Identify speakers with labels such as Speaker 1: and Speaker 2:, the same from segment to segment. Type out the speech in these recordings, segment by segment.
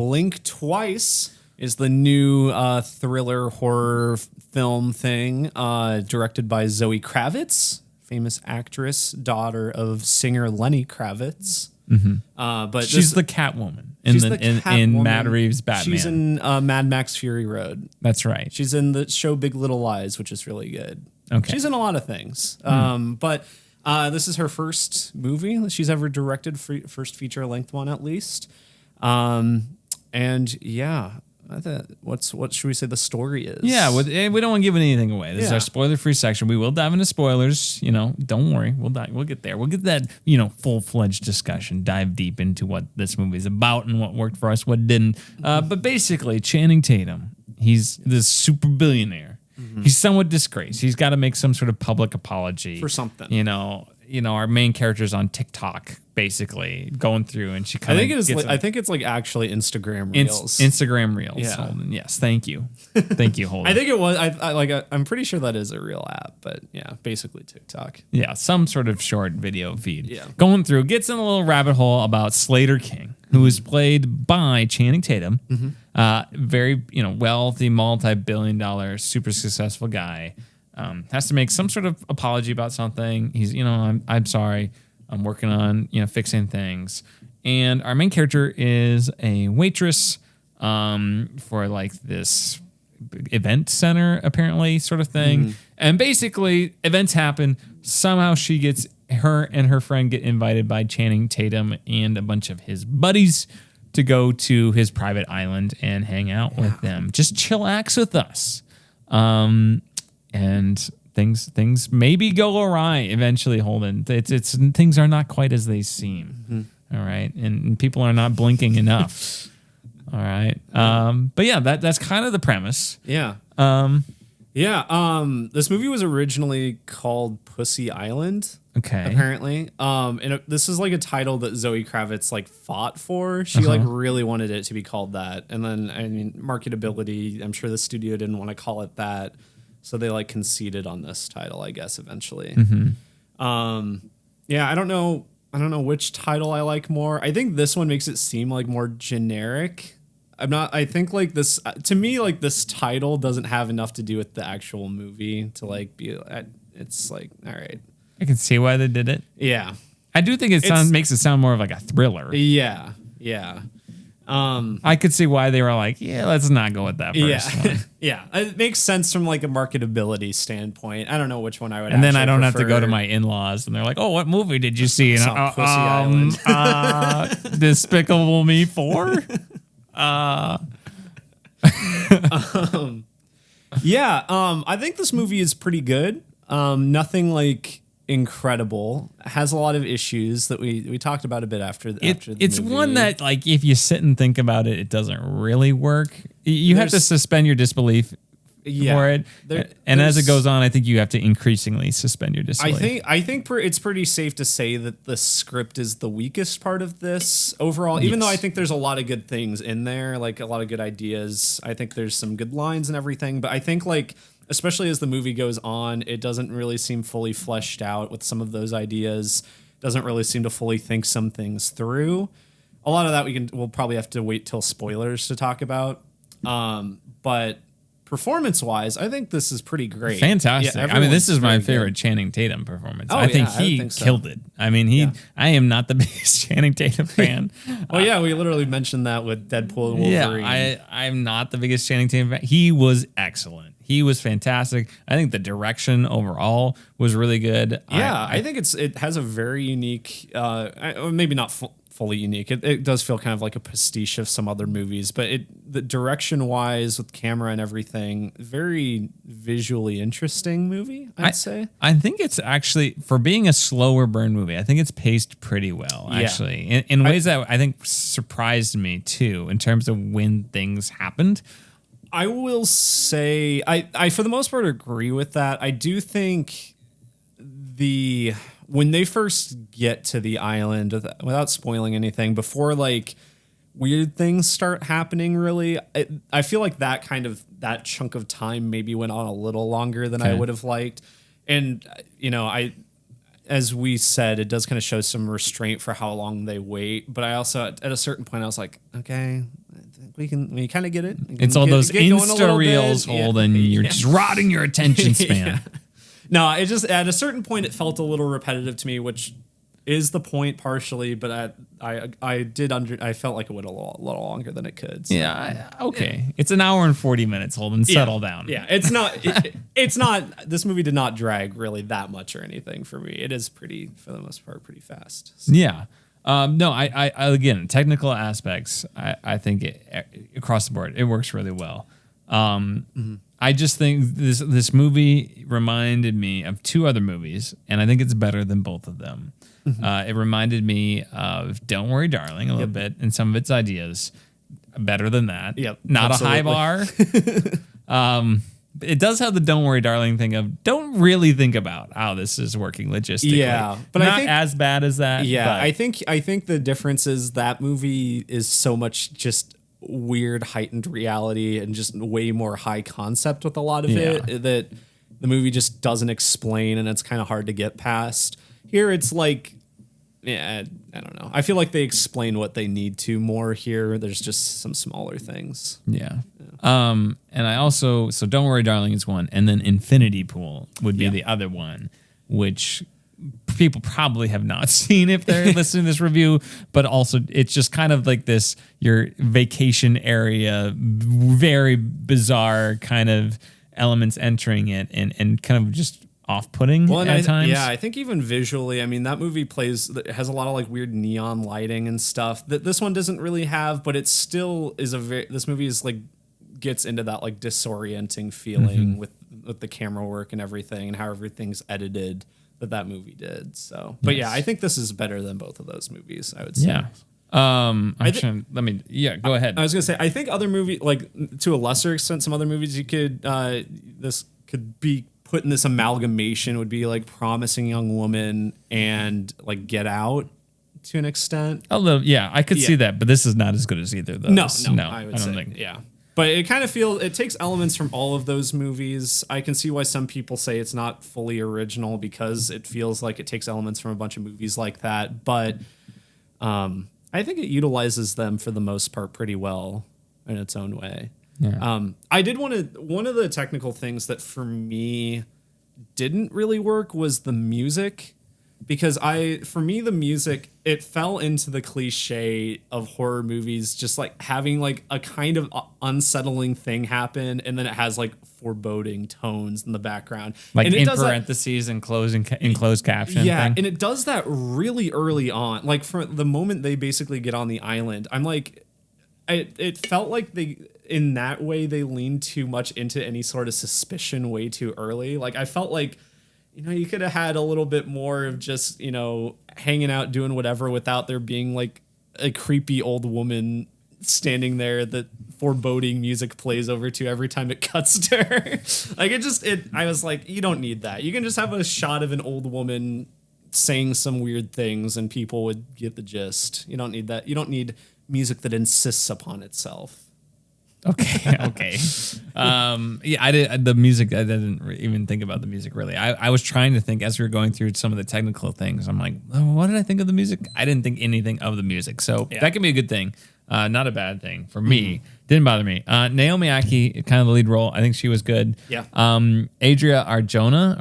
Speaker 1: Blink Twice is the new thriller horror film thing directed by Zoë Kravitz, famous actress, daughter of singer Lenny Kravitz. But
Speaker 2: she's the Catwoman in Matt Reeves' Batman.
Speaker 1: She's in Mad Max Fury Road.
Speaker 2: That's right.
Speaker 1: She's in the show Big Little Lies, which is really good.
Speaker 2: Okay.
Speaker 1: She's in a lot of things. But this is her first movie that she's ever directed, first feature-length one at least. And yeah, what should we say the story is?
Speaker 2: Yeah, we don't want to give anything away. This is our spoiler-free section. We will dive into spoilers. Don't worry. We'll get there. We'll get that, full-fledged discussion, dive deep into what this movie is about and what worked for us, what didn't. But basically, Channing Tatum, he's this super billionaire. He's somewhat disgraced. He's got to make some sort of public apology
Speaker 1: for something.
Speaker 2: Our main character's on TikTok, basically going through, and she kind of.
Speaker 1: I think it's like actually Instagram Reels.
Speaker 2: Instagram Reels.
Speaker 1: Yeah.
Speaker 2: Holden. Yes, thank you, Holden.
Speaker 1: I think it was. I'm pretty sure that is a real app, but yeah, basically TikTok.
Speaker 2: Yeah, some sort of short video feed.
Speaker 1: Yeah.
Speaker 2: Going through, gets in a little rabbit hole about Slater King, who is played by Channing Tatum. Very wealthy, multi-billion-dollar, super successful guy. Has to make some sort of apology about something. He's, I'm sorry. I'm working on, fixing things. And our main character is a waitress for like this event center, apparently, sort of thing. And basically, events happen. Somehow her and her friend get invited by Channing Tatum and a bunch of his buddies to go to his private island and hang out with them. Just chillax with us. And things maybe go awry eventually, Holden. It's things are not quite as they seem. All right. And people are not blinking enough. All right. But yeah, that's kind of the premise.
Speaker 1: Yeah. This movie was originally called Pussy Island.
Speaker 2: Okay.
Speaker 1: Apparently. This is like a title that Zoë Kravitz like fought for. She like really wanted it to be called that. And then, marketability, I'm sure the studio didn't want to call it that. So they like conceded on this title, I guess, eventually. I don't know which title I like more. I think this one makes it seem like more generic. I think like this, to me, like this title doesn't have enough to do with the actual movie to like be, it's like, all right.
Speaker 2: I can see why they did it.
Speaker 1: Yeah.
Speaker 2: I do think makes it sound more of like a thriller.
Speaker 1: Yeah.
Speaker 2: I could see why they were like, let's not go with that first one.
Speaker 1: Yeah, it makes sense from like a markable standpoint. I don't know which one I would.
Speaker 2: And then I don't have to go to my in-laws, and they're like, "Oh, what movie did you see?" And
Speaker 1: Pussy Island.
Speaker 2: Despicable Me 4.
Speaker 1: I think this movie is pretty good. Nothing like incredible. Has a lot of issues that we talked about a bit after the
Speaker 2: it's
Speaker 1: movie.
Speaker 2: One that, like, if you sit and think about it, it doesn't really work. You have to suspend your disbelief for it. And as it goes on, I think you have to increasingly suspend your disbelief.
Speaker 1: I think it's pretty safe to say that the script is the weakest part of this overall, even though I think there's a lot of good things in there, like a lot of good ideas. I think there's some good lines and everything, but I think like, especially as the movie goes on, it doesn't really seem fully fleshed out with some of those ideas. Doesn't really seem to fully think some things through. A lot of that we'll probably have to wait till spoilers to talk about. But performance-wise, I think this is pretty great.
Speaker 2: Fantastic. This is my favorite Channing Tatum performance. I think he killed it. I am not the biggest Channing Tatum fan.
Speaker 1: We literally mentioned that with Deadpool and Wolverine.
Speaker 2: Yeah, I'm not the biggest Channing Tatum fan. He was excellent. He was fantastic. I think the direction overall was really good.
Speaker 1: Yeah, I think it has a very unique, maybe not fully unique. It does feel kind of like a pastiche of some other movies, but the direction-wise with camera and everything, very visually interesting movie, I'd say.
Speaker 2: I think it's actually, for being a slower burn movie, I think it's paced pretty well, actually, in ways that I think surprised me, too, in terms of when things happened.
Speaker 1: I will say, I for the most part agree with that. I do think when they first get to the island, without spoiling anything, before like weird things start happening, really, I feel like that chunk of time maybe went on a little longer than I would have liked. And, as we said, it does kind of show some restraint for how long they wait. But I also, at a certain point, I was like, okay, we kind of get it.
Speaker 2: It's all those Insta reels, Holden. You're just rotting your attention span.
Speaker 1: Yeah. No, it just at a certain point it felt a little repetitive to me, which is the point partially, but I felt like it went a little longer than it could. So.
Speaker 2: Yeah, okay. It's an hour and 40 minutes, Holden. Settle down.
Speaker 1: Yeah, it's not. It's not. This movie did not drag really that much or anything for me. It is pretty, for the most part, pretty fast. So.
Speaker 2: Yeah. No, I again, technical aspects, I think across the board, it works really well. I just think this movie reminded me of two other movies, and I think it's better than both of them. It reminded me of Don't Worry, Darling a little bit, and some of its ideas. Better than that.
Speaker 1: Yep.
Speaker 2: Not
Speaker 1: absolutely.
Speaker 2: a high bar. It does have the "Don't worry, darling" thing of don't really think about how this is working logistically.
Speaker 1: Yeah, but
Speaker 2: not
Speaker 1: I think,
Speaker 2: as bad as that.
Speaker 1: Yeah,
Speaker 2: but.
Speaker 1: I think the difference is that movie is so much just weird heightened reality and just way more high concept with a lot of it that the movie just doesn't explain, and it's kind of hard to get past. Here it's like, yeah, I don't know. I feel like they explain what they need to more here. There's just some smaller things.
Speaker 2: Yeah. And I also, so Don't Worry, Darling is one. And then Infinity Pool would be the other one, which people probably have not seen if they're listening to this review. But also, it's just kind of like this, your vacation area, very bizarre kind of elements entering it and kind of just off-putting at times.
Speaker 1: Yeah, I think even visually, I mean, that movie has a lot of like weird neon lighting and stuff that this one doesn't really have, but it still is this movie is like gets into that like disorienting feeling with the camera work and everything and how everything's edited that movie did. So, but yeah, I think this is better than both of those movies, I would say.
Speaker 2: Yeah. Go ahead.
Speaker 1: I was gonna say, I think other movies, like to a lesser extent, some other movies you could, this could be put in this amalgamation would be like Promising Young Woman and like Get Out to an extent.
Speaker 2: A little, yeah, I could see that, but this is not as good as either of those.
Speaker 1: No, I don't think. Yeah. But it kind of it takes elements from all of those movies. I can see why some people say it's not fully original because it feels like it takes elements from a bunch of movies like that. But I think it utilizes them for the most part pretty well in its own way. Yeah. I did one of the technical things that for me didn't really work was the music, because for me the music, it fell into the cliche of horror movies just like having like a kind of unsettling thing happen and then it has like foreboding tones in the background,
Speaker 2: like
Speaker 1: and
Speaker 2: in parentheses and closed caption thing.
Speaker 1: And it does that really early on, like from the moment they basically get on the island. I'm like, it felt like in that way they leaned too much into any sort of suspicion way too early. Like I felt like, you could have had a little bit more of just, hanging out, doing whatever without there being like a creepy old woman standing there that foreboding music plays over to every time it cuts to her. Like I was like, you don't need that. You can just have a shot of an old woman saying some weird things and people would get the gist. You don't need that. You don't need music that insists upon itself.
Speaker 2: Okay. The music, I didn't even think about the music really. I was trying to think as we were going through some of the technical things. I'm like, oh, what did I think of the music? I didn't think anything of the music. So that can be a good thing. Not a bad thing for me. Didn't bother me. Naomi Ackie, kind of the lead role. I think she was good.
Speaker 1: Yeah.
Speaker 2: Adria Arjona,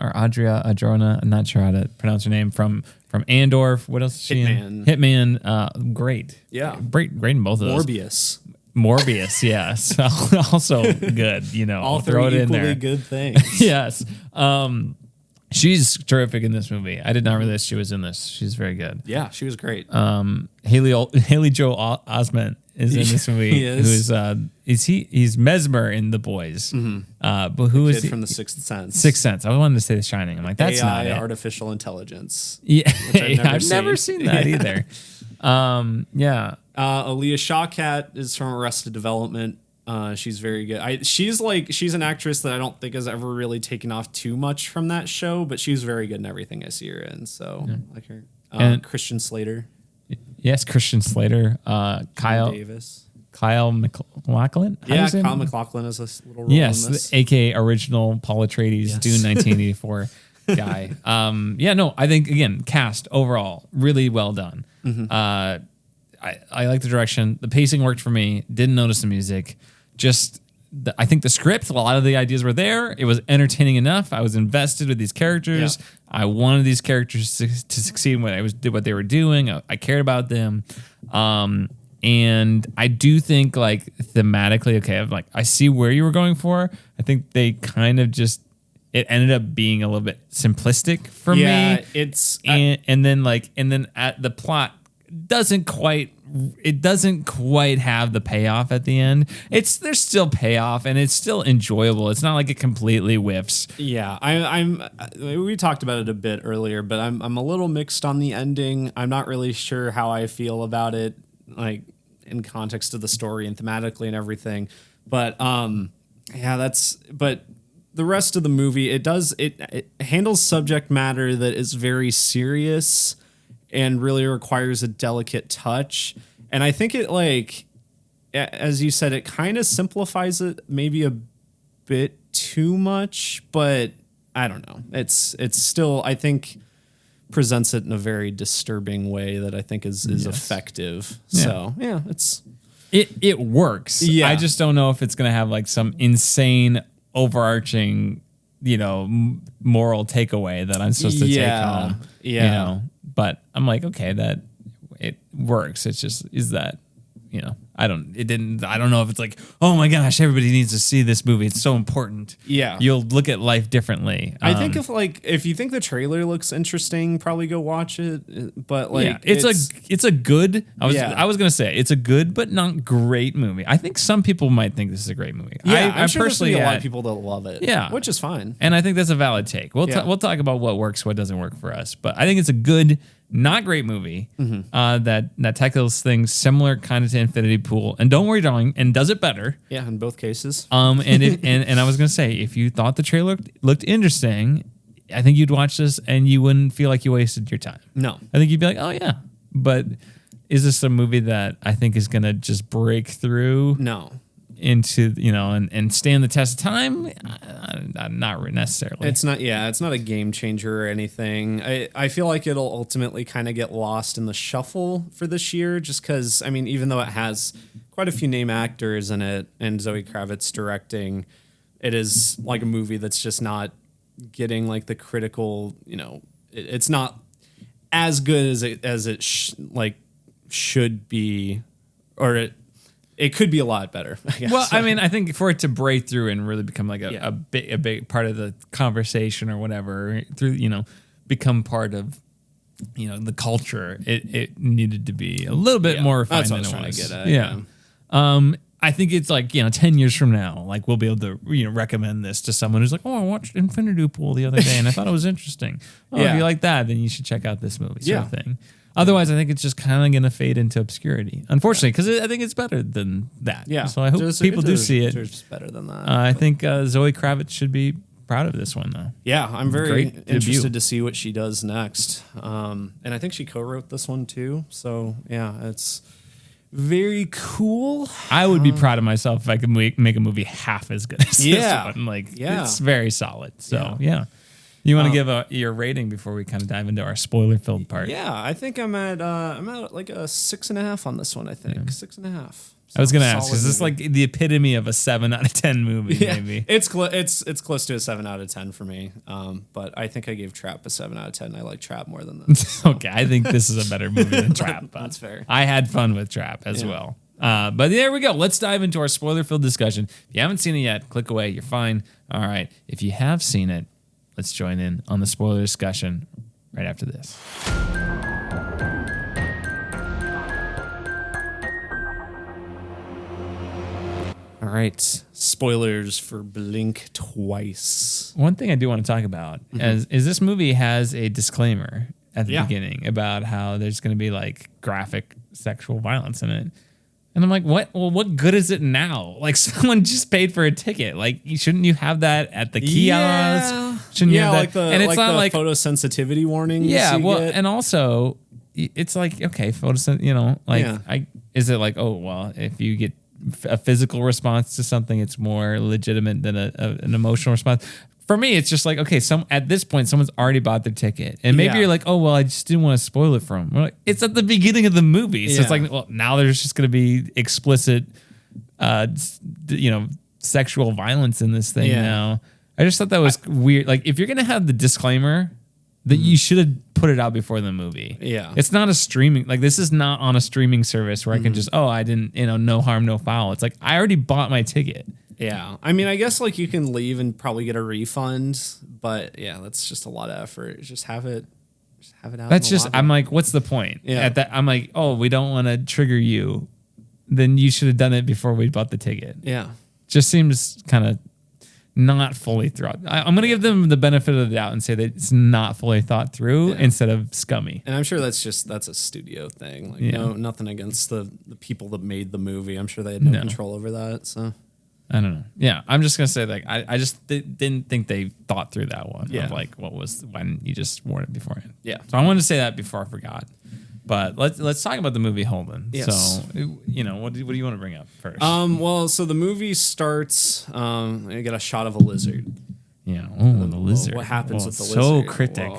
Speaker 2: I'm not sure how to pronounce her name, from Andor. What else is she in? Hitman. Great.
Speaker 1: Yeah.
Speaker 2: Great in both of those. Morbius, yes. Also good,
Speaker 1: All
Speaker 2: throw it in there.
Speaker 1: Good things.
Speaker 2: Yes. She's terrific in this movie. I did not realize she was in this. She's very good.
Speaker 1: Yeah, she was great.
Speaker 2: Haley Joel Osment is in this movie.
Speaker 1: He is.
Speaker 2: He's Mesmer in The Boys. But who is he?
Speaker 1: From The Sixth Sense.
Speaker 2: Sixth Sense. I wanted to say The Shining. I'm like, that's
Speaker 1: AI,
Speaker 2: not it.
Speaker 1: Artificial intelligence.
Speaker 2: Yeah, I've never seen that either. Yeah.
Speaker 1: Aaliyah Shawkat is from Arrested Development. She's very good. She's an actress that I don't think has ever really taken off too much from that show, but she's very good in everything I see her in. So I like her. And Christian Slater.
Speaker 2: Yes, Christian Slater. Kyle
Speaker 1: Davis.
Speaker 2: Kyle MacLachlan?
Speaker 1: Yeah, Kyle MacLachlan is a little role in this.
Speaker 2: a.k.a. original Paul Atreides, Dune 1984 guy. I think, again, cast overall, really well done. I like the direction. The pacing worked for me. Didn't notice the music. Just I think the script, a lot of the ideas were there. It was entertaining enough. I was invested with these characters. Yeah. I wanted these characters to succeed when I did what they were doing. I cared about them. And I do think like thematically, okay, I'm like, I see where you were going for. I think they kind of just, it ended up being a little bit simplistic for me.
Speaker 1: Yeah, it's
Speaker 2: and then at the plot doesn't quite have the payoff at the end. There's still payoff and it's still enjoyable. It's not like it completely whiffs.
Speaker 1: Yeah, we talked about it a bit earlier, but I'm a little mixed on the ending. I'm not really sure how I feel about it, like in context of the story and thematically and everything. But but the rest of the movie, it handles subject matter that is very serious and really requires a delicate touch. And I think it, like, as you said, it kind of simplifies it maybe a bit too much, but I don't know. It's still, I think, presents it in a very disturbing way that I think is effective. Yeah. So yeah,
Speaker 2: it works. Yeah. I just don't know if it's going to have like some insane overarching, moral takeaway that I'm supposed to take home. Yeah. But I'm like, okay, that it works. It's just, is that, I don't know if it's like, oh my gosh, everybody needs to see this movie. It's so important. Yeah. You'll look at life differently.
Speaker 1: I think if you think the trailer looks interesting, probably go watch it. But like,
Speaker 2: yeah, it's a good, I was going to say it's a good, but not great movie. I think some people might think this is a great movie.
Speaker 1: Yeah, I'm sure personally a lot of people that love it.
Speaker 2: Yeah.
Speaker 1: Which is fine.
Speaker 2: And I think that's a valid take. We'll talk about what works, what doesn't work for us. But I think it's a good, not great movie that tackles things similar kind of to Infinity Pool, and don't worry, darling, and does it better.
Speaker 1: Yeah, in both cases.
Speaker 2: And I was gonna say, if you thought the trailer looked interesting, I think you'd watch this and you wouldn't feel like you wasted your time.
Speaker 1: No,
Speaker 2: I think you'd be like, oh yeah. But is this a movie that I think is gonna just break through?
Speaker 1: No.
Speaker 2: Into and stand the test of time, not necessarily.
Speaker 1: It's not a game changer or anything. I feel like it'll ultimately kind of get lost in the shuffle for this year, just because even though it has quite a few name actors in it and Zoë Kravitz directing, it is like a movie that's just not getting like the critical. It's not as good as it should be, or it could be a lot better, I guess.
Speaker 2: Well, I mean, I think for it to break through and really become like a big part of the conversation or whatever, become part of, the culture, it needed to be a little bit more refined than it was.
Speaker 1: To get at.
Speaker 2: I think it's like, 10 years from now, like we'll be able to, recommend this to someone who's like, oh, I watched Infinity Pool the other day and I thought it was interesting. If you like that, then you should check out this movie sort of thing. Otherwise, I think it's just kind of going to fade into obscurity, unfortunately, because I think it's better than that. Yeah. So I hope people do see it.
Speaker 1: It's better than that.
Speaker 2: I think Zoë Kravitz should be proud of this one, though.
Speaker 1: Yeah, I'm very interested to see what she does next. And I think she co-wrote this one, too. So, yeah, it's very cool.
Speaker 2: I would be proud of myself if I could make a movie half as good as this one. It's very solid. So, yeah. You want to give your rating before we kind of dive into our spoiler-filled part?
Speaker 1: Yeah, I think I'm at like a 6.5 on this one. I think 6.5. So
Speaker 2: I was going to ask, is this like the epitome of a 7 out of 10 movie? Yeah, maybe
Speaker 1: it's close to a 7 out of 10 for me. But I think I gave Trap a 7 out of 10. I like Trap more than this.
Speaker 2: So. Okay, I think this is a better movie than Trap.
Speaker 1: That's fair.
Speaker 2: I had fun with Trap as well. But there we go. Let's dive into our spoiler-filled discussion. If you haven't seen it yet, click away. You're fine. All right. If you have seen it, let's join in on the spoiler discussion right after this.
Speaker 1: All right. Spoilers for Blink Twice.
Speaker 2: One thing I do want to talk about is this movie has a disclaimer at the beginning about how there's going to be like graphic sexual violence in it. And I'm like, what? Well, what good is it now? Like, someone just paid for a ticket. Like, shouldn't you have that at the kiosk? Shouldn't you have that?
Speaker 1: Like the, and it's not like photosensitivity warning.
Speaker 2: Yeah, and also, it's like, okay, is it like, oh, well, if you get a physical response to something, it's more legitimate than an emotional response? for me, it's just like, okay, at this point, someone's already bought their ticket. And maybe you're like, oh, well, I just didn't want to spoil it for them. We're like, it's at the beginning of the movie. So it's like, well, now there's just going to be explicit, sexual violence in this thing now. I just thought that was weird. Like, if you're going to have the disclaimer, that you should have put it out before the movie.
Speaker 1: Yeah.
Speaker 2: It's not a streaming, like this is not on a streaming service where I can just, I didn't, no harm, no foul. It's like, I already bought my ticket.
Speaker 1: Yeah. I mean, I guess like you can leave and probably get a refund, but yeah, that's just a lot of effort. Just have it out.
Speaker 2: That's just, I'm like, what's the point?
Speaker 1: Yeah.
Speaker 2: At that, I'm like, oh, we don't want to trigger you. Then you should have done it before we bought the ticket.
Speaker 1: Yeah.
Speaker 2: Just seems kind of not fully thought. I'm going to give them the benefit of the doubt and say that it's not fully thought through instead of scummy.
Speaker 1: And I'm sure that's a studio thing. Like nothing against the people that made the movie. I'm sure they had no control over that. So
Speaker 2: I don't know. Yeah, I'm just gonna say like I just didn't think they thought through that one.
Speaker 1: Yeah.
Speaker 2: Of like why didn't you just warn it beforehand?
Speaker 1: Yeah.
Speaker 2: So I wanted to say that before I forgot. But let's talk about the movie Holden.
Speaker 1: Yes.
Speaker 2: So what do you want to bring up first?
Speaker 1: Well, so the movie starts. You get a shot of a lizard.
Speaker 2: Yeah. Oh, the lizard.
Speaker 1: What happens with the lizard?
Speaker 2: So cryptic.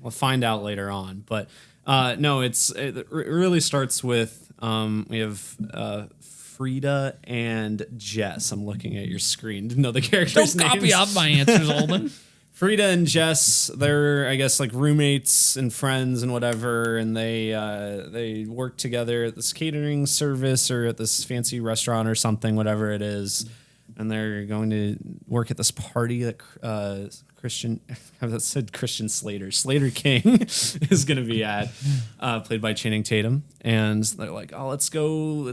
Speaker 1: We'll find out later on. But no, it really starts with we have Frida and Jess. I'm looking at your screen to know the characters'
Speaker 2: Don't
Speaker 1: names.
Speaker 2: copy out my answers, Holden.
Speaker 1: Frida and Jess, they're, I guess, like roommates and friends and whatever, and they work together at this catering service or at this fancy restaurant or something, whatever it is, and they're going to work at this party that Christian Slater King is going to be at, played by Channing Tatum, and they're like, oh, let's go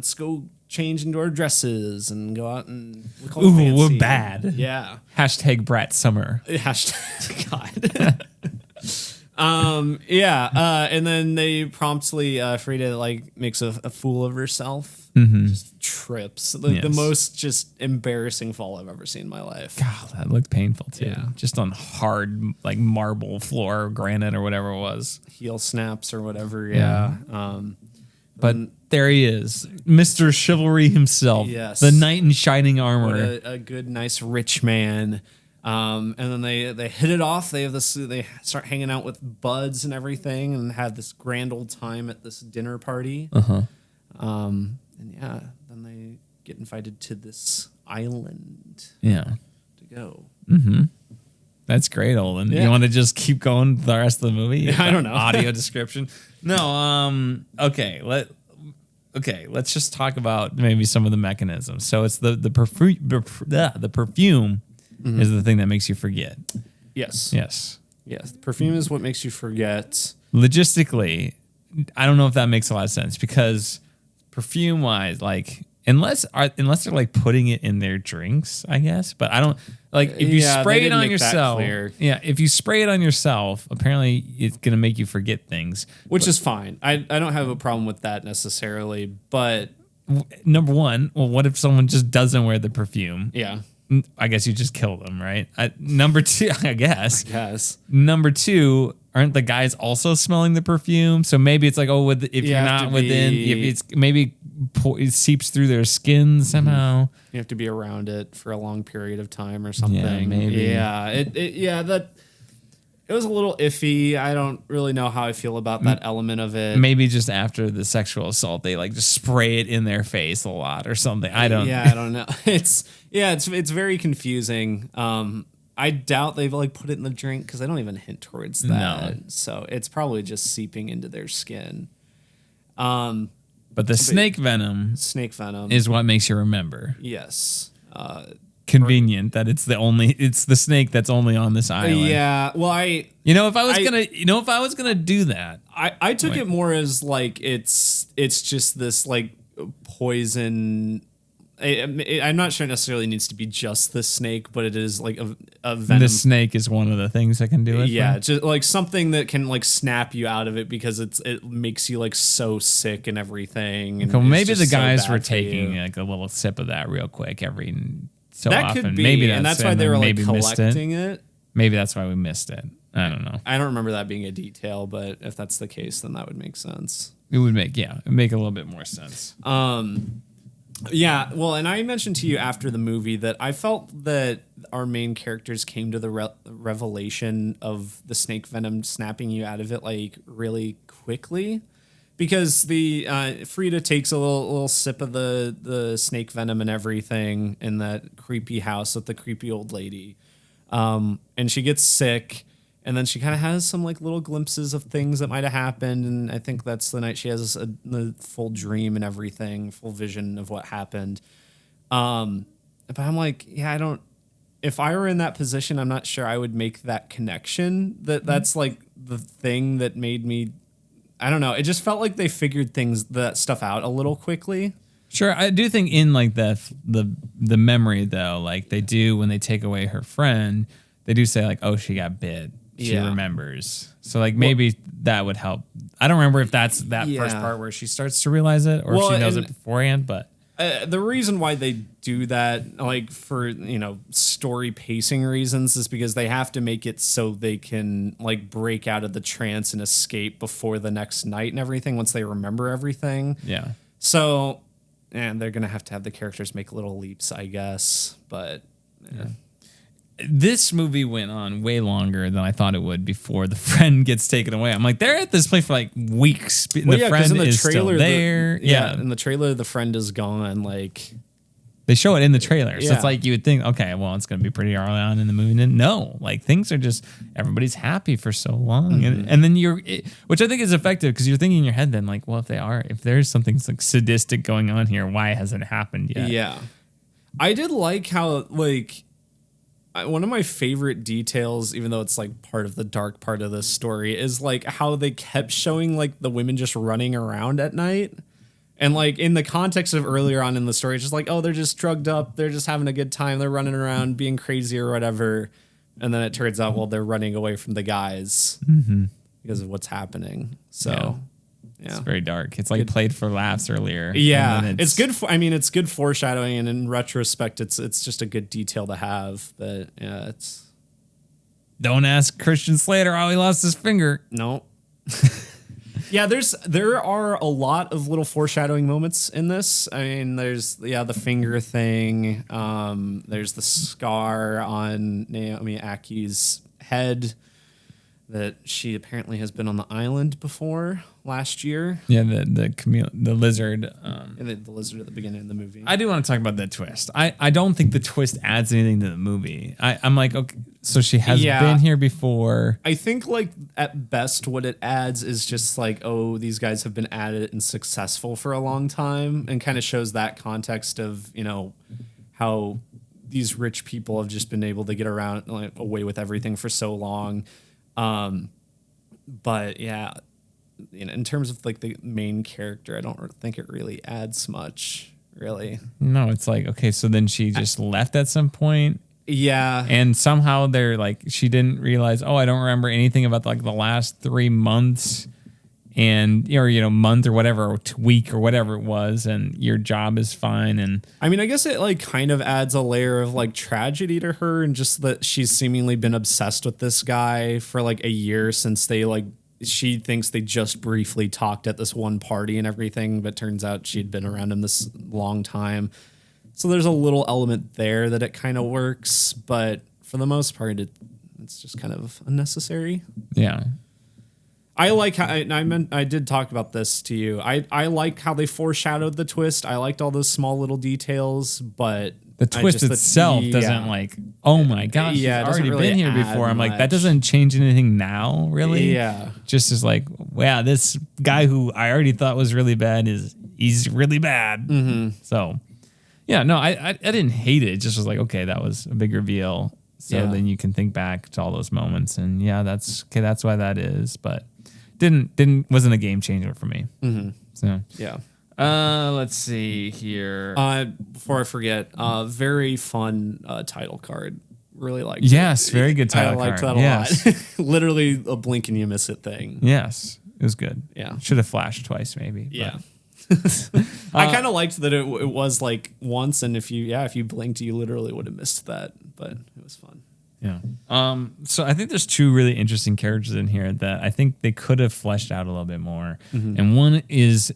Speaker 1: change into our dresses and go out and look all fancy.
Speaker 2: We're bad.
Speaker 1: Yeah.
Speaker 2: Hashtag Brat Summer.
Speaker 1: Hashtag God. And then they promptly Frida like makes a fool of herself. Just trips. The most just embarrassing fall I've ever seen in my life.
Speaker 2: God, that looked painful too.
Speaker 1: Yeah.
Speaker 2: Just on hard like marble floor, granite or whatever it was.
Speaker 1: Heel snaps or whatever. Yeah.
Speaker 2: But there he is, Mr. Chivalry himself.
Speaker 1: Yes.
Speaker 2: The knight in shining armor.
Speaker 1: A good, nice, rich man. And then they hit it off. They start hanging out with buds and everything, and have this grand old time at this dinner party. And then they get invited to this island.
Speaker 2: Yeah.
Speaker 1: To go.
Speaker 2: That's great, Olin.
Speaker 1: Yeah.
Speaker 2: You want to just keep going the rest of the movie?
Speaker 1: I don't know.
Speaker 2: Audio description. No. Okay. Let's just talk about maybe some of the mechanisms. So it's the perfume is the thing that makes you forget.
Speaker 1: Yes.
Speaker 2: Yes.
Speaker 1: The perfume is what makes you forget.
Speaker 2: Logistically, I don't know if that makes a lot of sense because perfume wise, like unless they're like putting it in their drinks, I guess. But I don't like if you spray it on yourself. Yeah, if you spray it on yourself, apparently it's gonna make you forget things,
Speaker 1: which is fine. I don't have a problem with that necessarily. But
Speaker 2: number one, well, what if someone just doesn't wear the perfume?
Speaker 1: Yeah.
Speaker 2: I guess you just kill them, right? Number two, I guess.
Speaker 1: Yes.
Speaker 2: Number two, aren't the guys also smelling the perfume? So maybe it's like, if you're not within, if it's maybe it seeps through their skin somehow.
Speaker 1: You have to be around it for a long period of time or something.
Speaker 2: Yeah, maybe.
Speaker 1: Yeah. It was a little iffy. I don't really know how I feel about that element of it.
Speaker 2: Maybe just after the sexual assault, they like just spray it in their face a lot or something. I don't
Speaker 1: know. It's very confusing. I doubt they've like put it in the drink because they don't even hint towards that.
Speaker 2: No.
Speaker 1: So it's probably just seeping into their skin.
Speaker 2: But the snake venom is what makes you remember.
Speaker 1: Yes.
Speaker 2: Convenient that it's the snake that's only on this island.
Speaker 1: Yeah. Well,
Speaker 2: if I was gonna do that,
Speaker 1: I took it more as like it's just this like poison. I'm not sure it necessarily needs to be just the snake, but it is like a venom.
Speaker 2: The snake is one of the things that can do it.
Speaker 1: Yeah, just like something that can like snap you out of it because it makes you like so sick and everything. And
Speaker 2: well, maybe the guys were taking like a little sip of that real quick every so
Speaker 1: that
Speaker 2: often.
Speaker 1: Could be,
Speaker 2: maybe
Speaker 1: and that's why they were like collecting it.
Speaker 2: Maybe that's why we missed it. I don't know.
Speaker 1: I don't remember that being a detail, but if that's the case, then that would make sense.
Speaker 2: It would make a little bit more sense.
Speaker 1: Yeah, well, and I mentioned to you after the movie that I felt that our main characters came to the revelation of the snake venom snapping you out of it like really quickly, because the Frida takes a little sip of the snake venom and everything in that creepy house with the creepy old lady, and she gets sick. And then she kind of has some like little glimpses of things that might have happened. And I think that's the night she has the full dream and everything, full vision of what happened. But I'm like, yeah, I don't, if I were in that position, I'm not sure I would make that connection. That's like the thing that made me, I don't know. It just felt like they figured that stuff out a little quickly.
Speaker 2: Sure. I do think in like the memory though, like they do when they take away her friend, they do say like, oh, she got bit. She remembers. So like maybe that would help. I don't remember if that's that first part where she starts to realize it or if she knows it beforehand, but
Speaker 1: the reason why they do that, like for, story pacing reasons, is because they have to make it so they can like break out of the trance and escape before the next night and everything once they remember everything.
Speaker 2: Yeah.
Speaker 1: So, and they're going to have the characters make little leaps, I guess, but yeah.
Speaker 2: This movie went on way longer than I thought it would before the friend gets taken away. I'm like, they're at this place for like weeks. The friend in the is trailer, still there.
Speaker 1: In the trailer, the friend is gone. Like
Speaker 2: they show it in the trailer, so it's like you would think, okay, well, it's going to be pretty early on in the movie. And no, like things are just everybody's happy for so long, and then which I think is effective because you're thinking in your head then like, well, if there's something like sadistic going on here, why hasn't it happened yet?
Speaker 1: Yeah, I did like how like. One of my favorite details, even though it's like part of the dark part of this story, is like how they kept showing like the women just running around at night. And like in the context of earlier on in the story, it's just like, oh, they're just drugged up. They're just having a good time. They're running around being crazy or whatever. And then it turns out, well, they're running away from the guys because of what's happening. So yeah. It's
Speaker 2: very dark. It's like played for laughs earlier.
Speaker 1: Yeah, it's good. It's good foreshadowing, and in retrospect, it's just a good detail to have. But yeah, it's.
Speaker 2: Don't ask Christian Slater how he lost his finger.
Speaker 1: No. Yeah, there are a lot of little foreshadowing moments in this. I mean, there's the finger thing. There's the scar on Naomi Aki's head that she apparently has been on the island before last year.
Speaker 2: Yeah, the lizard.
Speaker 1: The lizard at the beginning of the movie.
Speaker 2: I do want to talk about that twist. I don't think the twist adds anything to the movie. I'm like, okay, so she has been here before.
Speaker 1: I think like at best what it adds is just like, oh, these guys have been at it and successful for a long time, and kind of shows that context of, how these rich people have just been able to get around like away with everything for so long. But yeah, in terms of like the main character, I don't think it really adds much, really.
Speaker 2: No, it's like, okay, so then she just left at some point.
Speaker 1: Yeah.
Speaker 2: And somehow they're like, she didn't realize, oh, I don't remember anything about like the last 3 months and, or, month or whatever, or week or whatever it was. And your job is fine. And
Speaker 1: I mean, I guess it like kind of adds a layer of like tragedy to her, and just that she's seemingly been obsessed with this guy for like a year since she thinks they just briefly talked at this one party and everything, but turns out she'd been around him this long time. So there's a little element there that it kind of works, but for the most part, it's just kind of unnecessary.
Speaker 2: Yeah.
Speaker 1: I like how I did talk about this to you. I like how they foreshadowed the twist. I liked all those small little details, but
Speaker 2: the twist itself doesn't like, oh my gosh, she's already really been here before. I'm like, that doesn't change anything now, really.
Speaker 1: Yeah.
Speaker 2: Just as like, wow, this guy who I already thought was really bad he's really bad.
Speaker 1: Mm-hmm.
Speaker 2: So yeah, no, I didn't hate it. It just was like, okay, that was a big reveal. So then you can think back to all those moments, and that's why that is. But wasn't a game changer for me.
Speaker 1: Mm-hmm.
Speaker 2: So
Speaker 1: yeah.
Speaker 2: Let's see here.
Speaker 1: Before I forget, very fun title card. Really liked
Speaker 2: it. Yes, very good title card.
Speaker 1: I liked that a lot. Literally a blink and you miss it thing.
Speaker 2: Yes, it was good.
Speaker 1: Yeah.
Speaker 2: Should have flashed twice maybe.
Speaker 1: Yeah. I kind of liked that it was like once, and if you blinked, you literally would have missed that, but it was fun.
Speaker 2: Yeah. So I think there's two really interesting characters in here that I think they could have fleshed out a little bit more. Mm-hmm. And one is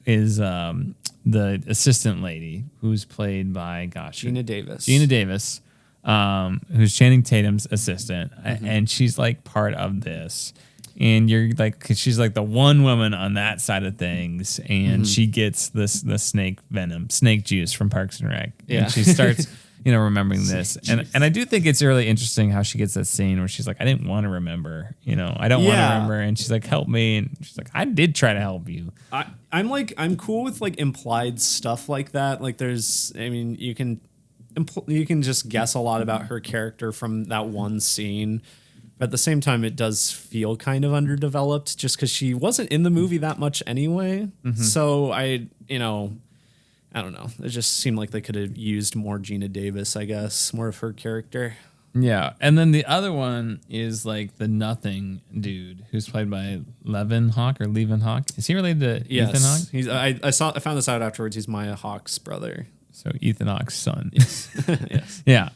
Speaker 2: is the assistant lady who's played by
Speaker 1: Gina Davis.
Speaker 2: Gina Davis, who's Channing Tatum's assistant, and she's like part of this. And you're like, 'cause she's like the one woman on that side of things, and she gets the snake juice from Parks and Rec.
Speaker 1: Yeah.
Speaker 2: And she starts, remembering this. And I do think it's really interesting how she gets that scene where she's like, I didn't want to remember, I don't want to remember. And she's like, help me. And she's like, I did try to help you.
Speaker 1: I'm cool with like implied stuff like that. Like you can just guess a lot about her character from that one scene. But at the same time, it does feel kind of underdeveloped just because she wasn't in the movie that much anyway. So I don't know. It just seemed like they could have used more Gina Davis, I guess, more of her character.
Speaker 2: Yeah. And then the other one is like the nothing dude who's played by Levin Hawke. Is he related to Ethan Hawke?
Speaker 1: I found this out afterwards. He's Maya Hawke's brother.
Speaker 2: So Ethan Hawke's son.
Speaker 1: Yes.
Speaker 2: Yeah.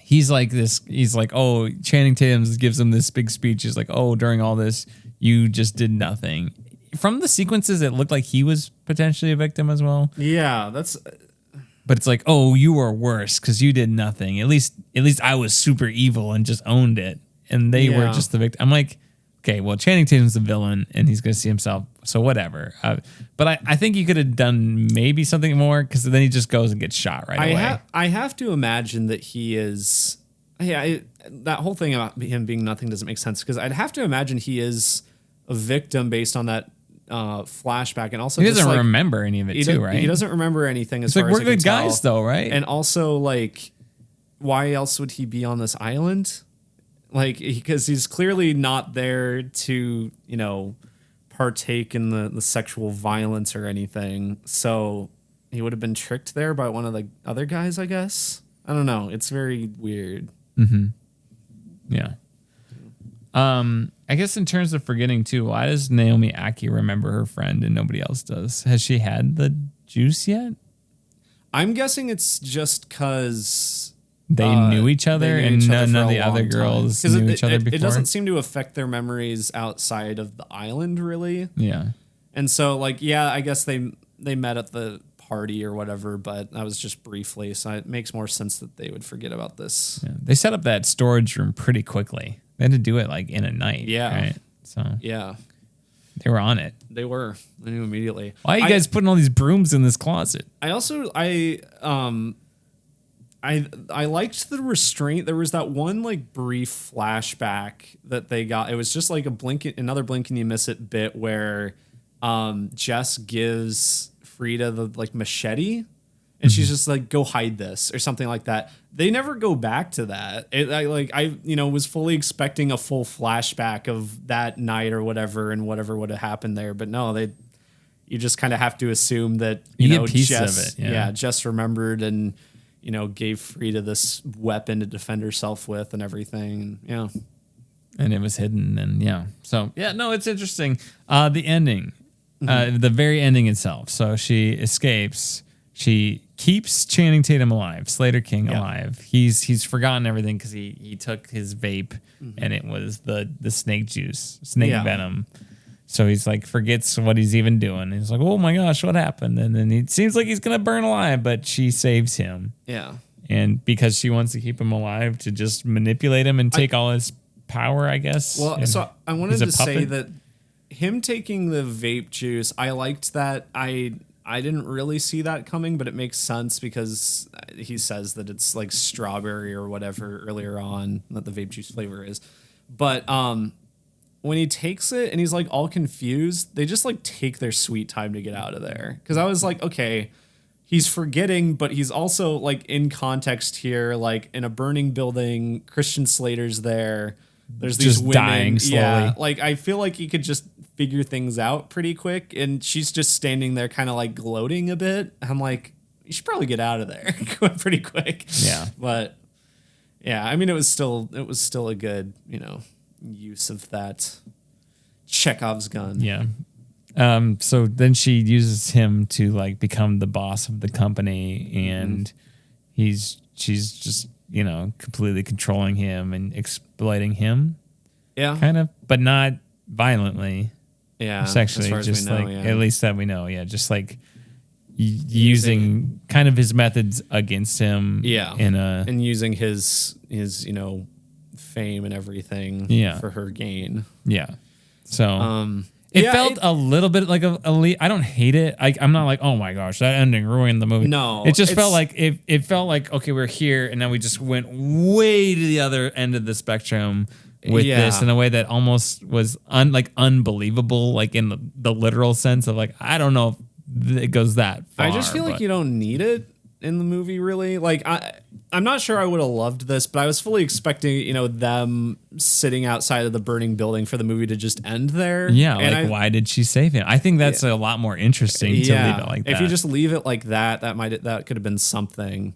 Speaker 2: He's like this. He's like, oh, Channing Tatum gives him this big speech. He's like, oh, during all this, you just did nothing. From the sequences, it looked like he was potentially a victim as well.
Speaker 1: Yeah,
Speaker 2: But it's like, oh, you were worse because you did nothing. At least I was super evil and just owned it, and they were just the victim. I'm like, okay, well, Channing Tatum's the villain, and he's going to see himself, so whatever. But I think you could have done maybe something more, because then he just goes and gets shot right away.
Speaker 1: I have to imagine that he is... Yeah, that whole thing about him being nothing doesn't make sense, because I'd have to imagine he is a victim based on that flashback, and also
Speaker 2: he doesn't remember any of it too, right?
Speaker 1: He doesn't remember anything as
Speaker 2: it's
Speaker 1: far
Speaker 2: like,
Speaker 1: as
Speaker 2: we're good guys, though, right?
Speaker 1: And also, like, why else would he be on this island? Like, because he's clearly not there to, partake in the sexual violence or anything. So he would have been tricked there by one of the other guys, I guess. I don't know. It's very weird.
Speaker 2: Mm-hmm. Yeah. I guess in terms of forgetting too, why does Naomi Ackie remember her friend and nobody else does? Has she had the juice yet?
Speaker 1: I'm guessing it's just because
Speaker 2: they knew each other and none of the other girls knew each other before.
Speaker 1: It doesn't seem to affect their memories outside of the island, really.
Speaker 2: Yeah.
Speaker 1: And so, like, I guess they met at the party or whatever, but that was just briefly. So it makes more sense that they would forget about this.
Speaker 2: Yeah. They set up that storage room pretty quickly. They had to do it like in a night. Yeah. Right? So
Speaker 1: yeah,
Speaker 2: they were on it.
Speaker 1: They were. I knew immediately.
Speaker 2: Why are you guys putting all these brooms in this closet?
Speaker 1: I liked the restraint. There was that one like brief flashback that they got. It was just like another blink and you miss it bit where Jess gives Frida the like machete, and she's just like, go hide this or something like that. They never go back to that. I was fully expecting a full flashback of that night or whatever and whatever would have happened there. But no, you just kind of have to assume that,
Speaker 2: Jess,
Speaker 1: Jess remembered and, gave Frida this weapon to defend herself with and everything. Yeah.
Speaker 2: And it was hidden. And so, it's interesting. The ending, the very ending itself. So she escapes. She keeps Channing Tatum alive, Slater King alive. He's forgotten everything because he took his vape and it was the snake juice, venom. So he's like forgets what he's even doing. He's like, oh my gosh, what happened? And then it seems like he's gonna burn alive, but she saves him.
Speaker 1: Yeah.
Speaker 2: And because she wants to keep him alive to just manipulate him and take all his power, I guess.
Speaker 1: Well, so I wanted to say that him taking the vape juice, I liked that. I didn't really see that coming, but it makes sense because he says that it's like strawberry or whatever earlier on that the vape juice flavor is. But when he takes it and he's like all confused, they just like take their sweet time to get out of there. Because I was like, okay, he's forgetting, but he's also like in context here, like in a burning building, Christian Slater's there. There's these
Speaker 2: just
Speaker 1: women
Speaker 2: dying slowly.
Speaker 1: Yeah, like I feel like he could just figure things out pretty quick, and she's just standing there kind of like gloating a bit. I'm like, you should probably get out of there pretty quick.
Speaker 2: Yeah.
Speaker 1: But yeah, I mean it was still a good, use of that Chekhov's gun.
Speaker 2: Yeah. So then she uses him to like become the boss of the company, and she's just, completely controlling him and exploiting him.
Speaker 1: Yeah.
Speaker 2: Kind of, but not violently.
Speaker 1: Yeah,
Speaker 2: sexually,
Speaker 1: as far as
Speaker 2: just
Speaker 1: we know,
Speaker 2: like
Speaker 1: yeah.
Speaker 2: at least that we know. Yeah, just like using kind of his methods against him.
Speaker 1: Yeah,
Speaker 2: in a
Speaker 1: and using his fame and everything.
Speaker 2: Yeah.
Speaker 1: For her gain.
Speaker 2: yeah. So it
Speaker 1: yeah,
Speaker 2: felt a little bit like I don't hate it. I'm not like, oh my gosh, that ending ruined the movie.
Speaker 1: No,
Speaker 2: it just felt like it felt like, okay, we're here, and then we just went way to the other end of the spectrum with this in a way that almost was unbelievable, like in the literal sense of like, I don't know if it goes that far.
Speaker 1: I just feel like you don't need it in the movie, really. Like I'm not sure I would have loved this, but I was fully expecting, them sitting outside of the burning building for the movie to just end there.
Speaker 2: Yeah,
Speaker 1: and
Speaker 2: why did she save him? I think that's a lot more interesting to leave it like that.
Speaker 1: If you just leave it like that, that could have been something.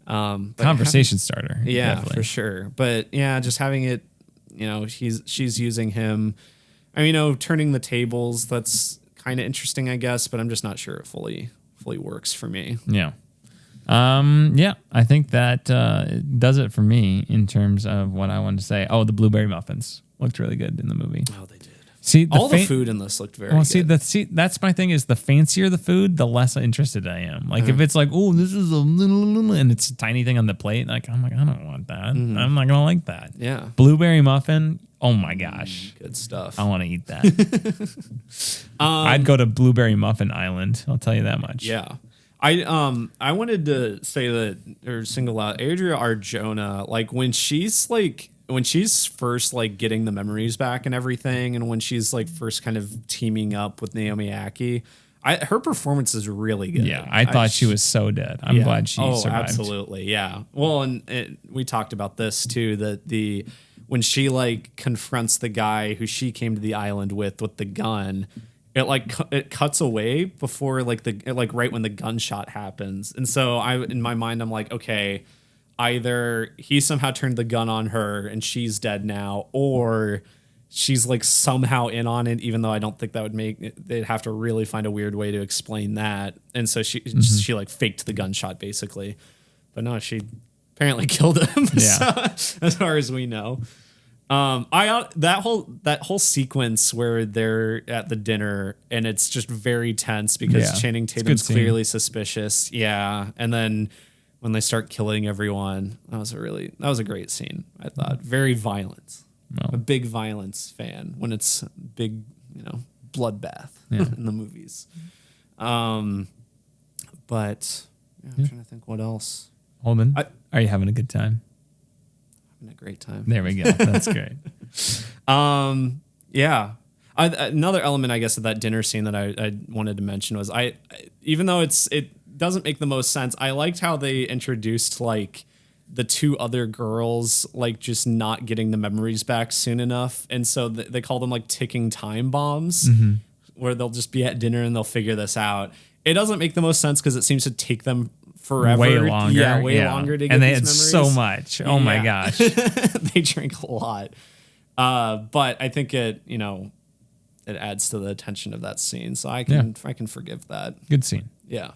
Speaker 2: Conversation starter.
Speaker 1: Yeah,
Speaker 2: definitely.
Speaker 1: for sure. But yeah, just having it, she's using him. Turning the tables, that's kind of interesting, I guess, but I'm just not sure it fully works for me.
Speaker 2: Yeah. I think that does it for me in terms of what I wanted to say. Oh, the blueberry muffins looked really good in the movie.
Speaker 1: Oh, they did.
Speaker 2: See,
Speaker 1: the food in this looked very good.
Speaker 2: That's my thing is the fancier the food, the less interested I am. Like if it's like, oh, this is a little, and it's a tiny thing on the plate, like I'm like, I don't want that. I'm not gonna like that.
Speaker 1: Yeah.
Speaker 2: Blueberry muffin. Oh my gosh.
Speaker 1: Good stuff.
Speaker 2: I want to eat that. I'd go to Blueberry Muffin Island. I'll tell you that much.
Speaker 1: Yeah. I wanted to say that or single out Adria Arjona, like when she's first like getting the memories back and everything, and when she's like first kind of teaming up with Naomi Ackie, her performance is really good.
Speaker 2: Yeah, I thought she was so dead. I'm glad she survived.
Speaker 1: Absolutely, yeah. Well, and we talked about this too, that when she like confronts the guy who she came to the island with the gun, it cuts away before right when the gunshot happens. And so in my mind, I'm like, okay, either he somehow turned the gun on her and she's dead now, or she's like somehow in on it, even though I don't think that would make it, they'd have to really find a weird way to explain that. And so she like faked the gunshot basically, but no, she apparently killed him.
Speaker 2: Yeah.
Speaker 1: So, as far as we know. That whole sequence where they're at the dinner and it's just very tense because Channing Tatum's clearly suspicious. Yeah. And then when they start killing everyone, that was a great scene. I thought very violent. A big violence fan when it's big, bloodbath in the movies. But I'm trying to think what else.
Speaker 2: Holden, are you having a good time?
Speaker 1: Having a great time.
Speaker 2: There we go. That's great.
Speaker 1: Yeah. Another element, I guess, of that dinner scene that I wanted to mention was even though it doesn't make the most sense, I liked how they introduced like the two other girls like just not getting the memories back soon enough, and so they call them like ticking time bombs, where they'll just be at dinner and they'll figure this out. It doesn't make the most sense because it seems to take them forever,
Speaker 2: way longer,
Speaker 1: longer to get
Speaker 2: and they
Speaker 1: these
Speaker 2: had
Speaker 1: memories.
Speaker 2: so much. Oh my gosh,
Speaker 1: they drink a lot. But I think it adds to the tension of that scene, so I can forgive that.
Speaker 2: Good scene.
Speaker 1: Yeah.